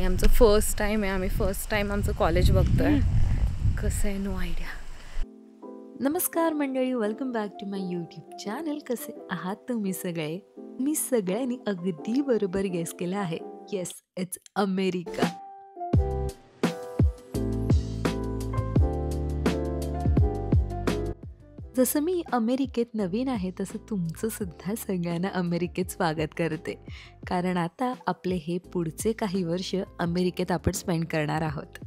आमचं first time आहे. आम्ही फर्स्ट टाईम आमचं कॉलेज बघतोय. कसं आहे नो आयडिया. नमस्कार मंडळी, welcome back to my YouTube channel. कसे आहात तुम्ही सगळे? मी सगळ्यांनी अगदी बरोबर गेस केलं आहे. Yes, it's America. जसं मी अमेरिकेत नवीन आहे तसं तुमचं सुद्धा सगळ्यांना अमेरिकेत स्वागत करते. कारण आता आपले हे पुढचे काही वर्ष अमेरिकेत आपण स्पेंड करणार आहोत.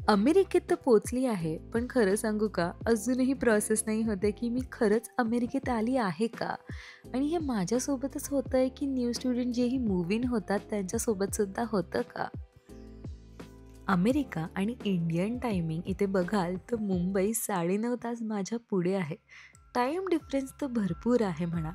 अमेरिकेत तर पोचली आहे, पण खरं सांगू का, अजूनही प्रोसेस नाही होते की मी खरंच अमेरिकेत आली आहे का? आणि हे माझ्यासोबतच होतं आहे की न्यू स्टुडंट जेही मूव्ह इन होतात त्यांच्यासोबतसुद्धा होतं का? अमेरिका आणि इंडियन टायमिंग इथे बघाल तर मुंबई 9.5 तास माझ्या पुढे आहे. टाईम डिफरन्स तर भरपूर आहे म्हणा.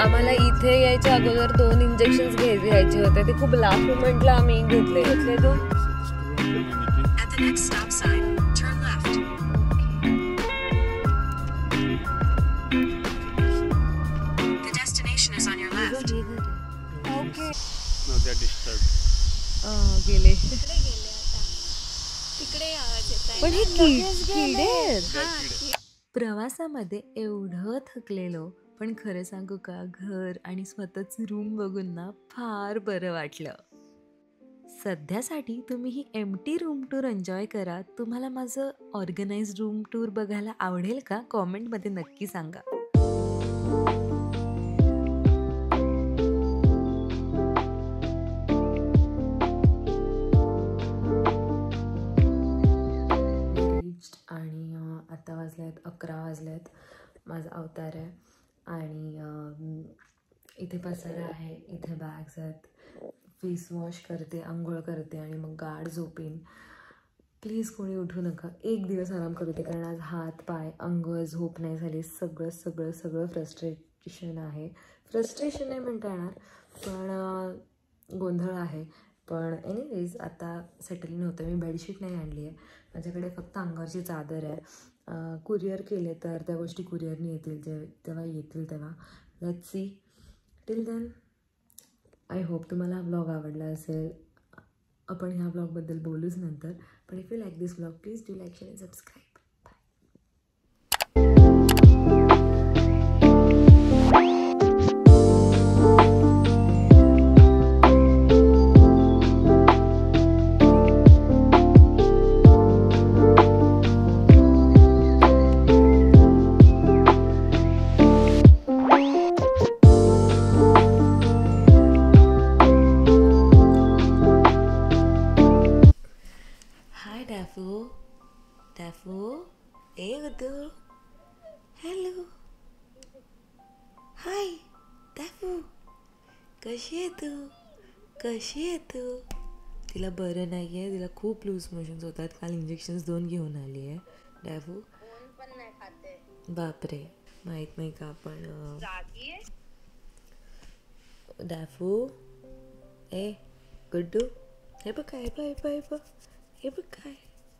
आम्हाला इथे यायच्या अगोदर 2 इंजेक्शन्स घ्यायचे होते. ते खूप लास्ट मोमेंटला आम्ही घेतले 2. At the next stop sign, turn left. The destination is on your left. Okay. No, they're disturbed. गेले. तिकडे आवाज येत पण हे किडे. प्रवासामध्ये एवढं थकलेलो, पण खरं सांगू का, घर आणि स्वतःच रूम बघून ना फार बरं वाटलं. सध्यासाठी तुम्ही ही एम्प्टी रूम टूर एन्जॉय करा. तुम्हाला माझं ऑर्गनाइज्ड रूम टूर बघायला आवडेल का? कॉमेंटमध्ये नक्की सांगा. आणि आता वाजल्यात 11 वाजल्यात. माझा अवतार आहे आणि इथे पसारा आहे, इथे बॅग्स आहेत. फेस वॉश करते, आंघोळ करते आणि मग गाढ झोपेन. प्लीज कोणी उठू नका. 1 दिवस आराम करू दे, कारण आज हात पाय अंग झोप नाही झाली. सगळं फ्रस्ट्रेशन आहे. फ्रस्ट्रेशन नाही म्हणता येणार, पण गोंधळ आहे. पण एनिवेज आता सेटल होतं. मी बेडशीट नाही आणली आहे, माझ्याकडे फक्त अंगावरची चादर आहे. कुरिअर केले तर त्या गोष्टी कुरिअरने येतील, तेव्हा येतील तेव्हा. Let's see. Till then I hope तुम्हाला हा ब्लॉग आवडला असेल. आपण ह्या ब्लॉगबद्दल बोलूच नंतर. पण if you like this blog, please do like, share and subscribe. Dafu, hey Gudu, hello, hi, Dafu, कशी आहे तू? तिला बरं नाही आहे, तिला खूप लूज मोशन्स होतात. काल इंजेक्शन्स 2 घेऊन आली आहे. डॅफू पण नाही खाते. बापरे, माहीत नाही का? पण डॅफू, ए गुड्डू, हे बघ काय, हे बघ काय.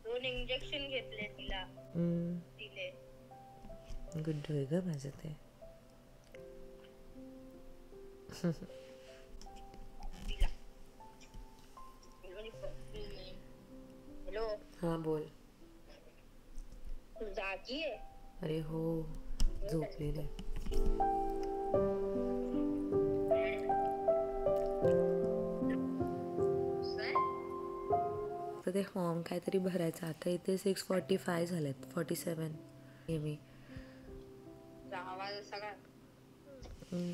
2 इंजेक्शन घेतले तिला. दिले. गुड्डू आहे ग माझं ते. हॅलो. हां बोल. तू जागी आहे? अरे हो, झोपलेले. तर ते फॉर्म काहीतरी भरायचं. आता इथे 6:45 झालेत, 47 हे मी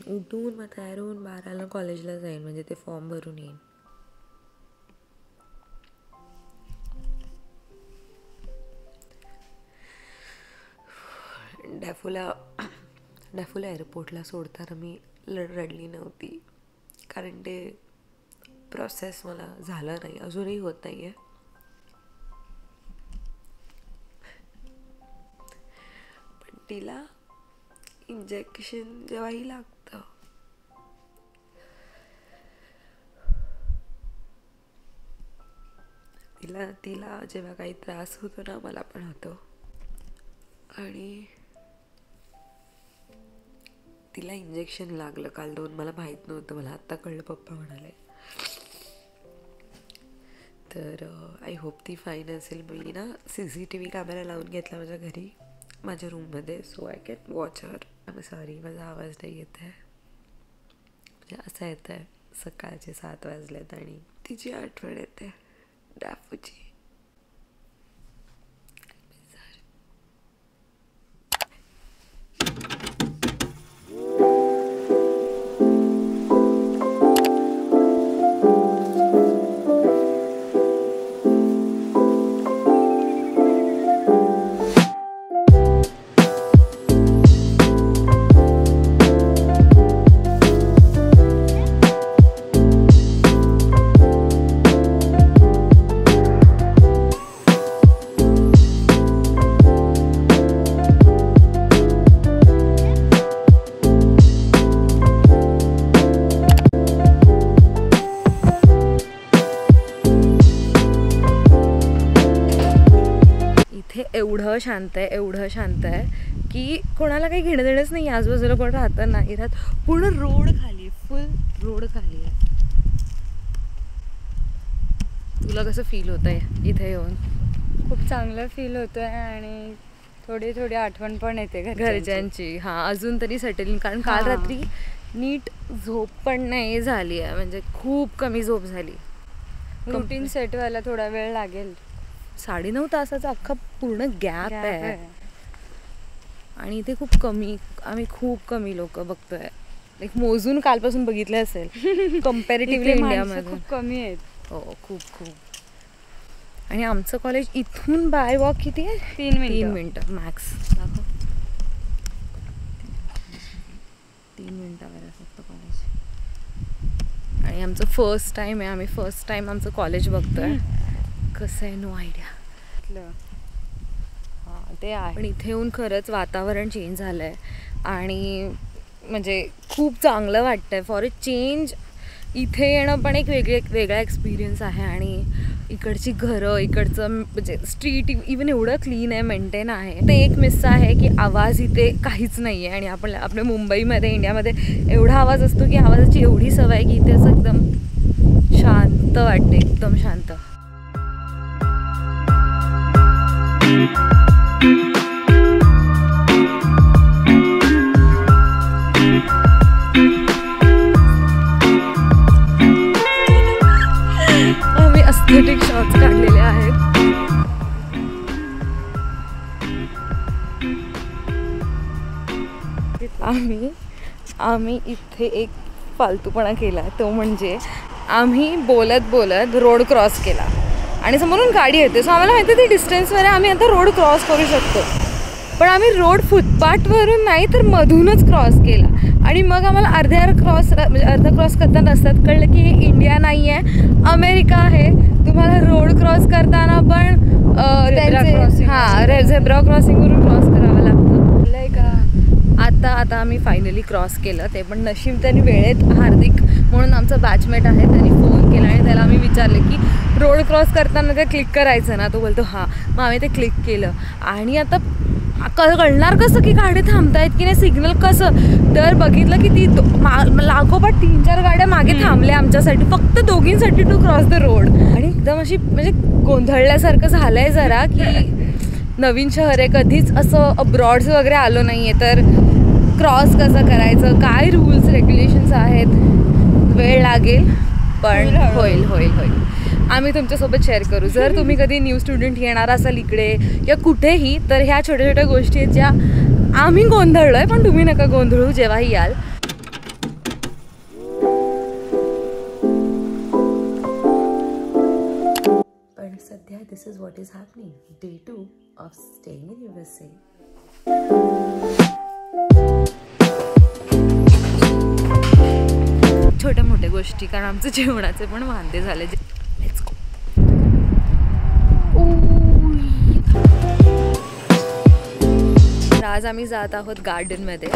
उठून मग तयार होऊन 12ला कॉलेजला जाईन, म्हणजे ते फॉर्म भरून येईन. डॅफूला एअरपोर्टला सोडताना मी रडली नव्हती, कारण ते प्रोसेस मला झालं नाही, अजूनही होत नाही आहे. पण तिला इंजेक्शन जेव्हाही लागतं तिला जेव्हा काही त्रास होतो ना, मला पण होतो. आणि तिला इंजेक्शन लागलं काल 2. मला माहीत नव्हतं, मला आत्ता कळलं, पप्पा म्हणाले. तर आय होप ती फाईन असेल. मी ना CCTV कॅमेरा लावून घेतला माझ्या घरी, माझ्या रूममध्ये, so I can watch her. I am sorry, माझा आवाज नाही येत आहे, म्हणजे असं येत आहे. सकाळचे 7 वाजलेत आणि तिची आठवण येते डाफूची. एवढं शांत आहे की कोणाला काही घेणं देणंच नाही. आजूबाजूला कोण राहतं नाही राहत. पूर्ण रोड खाली, फुल रोड खाली आहे. तुला कसं फील होत आहे इथे येऊन? खूप चांगलं फील होतं आहे आणि थोडी आठवण पण येते घरच्यांची. हां, अजून तरी सेटलिंग, कारण काल रात्री नीट झोप पण नाही झाली आहे, म्हणजे खूप कमी झोप झाली. रुटीन सेट व्हायला थोडा वेळ लागेल. 9.5 तासाचा अख्खा पूर्ण गॅप आहे. आणि इथे आम्ही खूप कमी लोक बघतोय. लाईक मोजून कालपासून बघितले असेल कम्पॅरेटिव्हली इंडियामध्ये. खूप कमी आहेत. हो, खूप. आणि आमचं कॉलेज इथून बाय वॉक किती आहे? 3 मिनिटं मॅक्स. 3 मिनिटावर आहे फक्त कॉलेज. आणि आमचं फर्स्ट टाइम आहे, आम्ही फर्स्ट टाइम आमचं कॉलेज बघतोय. कसं आहे, नो आयडिया. हां, ते आहे. पण इथे येऊन खरंच वातावरण चेंज झालं आहे आणि म्हणजे खूप चांगलं वाटतं आहे. फॉर अ चेंज इथे येणं पण एक वेगळा एक्सपिरियन्स आहे. आणि इकडची घरं, इकडचं म्हणजे स्ट्रीट इवन एवढं क्लीन आहे, मेंटेन आहे. ते एक मिस आहे की आवाज इथे काहीच नाही आहे. आणि आपल्या मुंबईमध्ये, इंडियामध्ये एवढा आवाज असतो की आवाजाची एवढी सवय आहे की इथे असं एकदम शांत वाटते, एकदम शांत. आम्ही एस्थेटिक शॉट्स काढलेले आहेत. आम्ही इथे एक फालतूपणा केला, तो म्हणजे आम्ही बोलत रोड क्रॉस केला आणि समोरून गाडी येते. सो आम्हाला माहिती आहे ती डिस्टन्सवर आहे, आम्ही आता रोड क्रॉस करू शकतो. पण आम्ही रोड फुटपाथवरून नाही तर मधूनच क्रॉस केला. आणि मग आम्हाला अर्धा क्रॉस करताना रस्त्यात कळलं की हे इंडिया नाही आहे, अमेरिका आहे. तुम्हाला रोड क्रॉस करताना पण झेब्रा क्रॉसिंगवरून क्रॉस करावं लागतं. आता आम्ही फायनली क्रॉस केलं. ते पण नशीब त्यांनी वेळेत, हार्दिक म्हणून आमचा बॅचमेट आहे, त्यांनी फोन केला आणि त्याला आम्ही विचारले की रोड क्रॉस करताना ते क्लिक करायचं ना. तो बोलतो हां. मग आम्ही ते क्लिक केलं. आणि आता कळणार कसं की गाडी थांबतायत की नाही, सिग्नल कसं? तर बघितलं की ती लागोपाठ 3-4 गाड्या मागे थांबल्या आमच्यासाठी, फक्त दोघींसाठी टू क्रॉस द रोड. आणि एकदम अशी म्हणजे गोंधळल्यासारखं झालं आहे जरा की नवीन शहर आहे, कधीच असं अब्रॉड्स वगैरे आलो नाही आहे, तर क्रॉस कसं करायचं, काय रूल्स रेग्युलेशन्स आहेत. वेळ लागेल पण होईल. आम्ही तुमच्यासोबत शेअर करू. जर तुम्ही कधी न्यू स्टुडंट येणार असाल इकडे या कुठेही, तर ह्या छोट्या छोट्या गोष्टी आहेत ज्या आम्ही गोंधळलो आहे, पण तुम्ही नका गोंधळू जेव्हाही याल. पण सध्या this is what is happening. Day 2 of staying in USA. छोट्या मोठ्या गोष्टी, कारण आमचे जेवणाचे पण वांदे झाले. Let's go. आज आम्ही जात आहोत गार्डनमध्ये.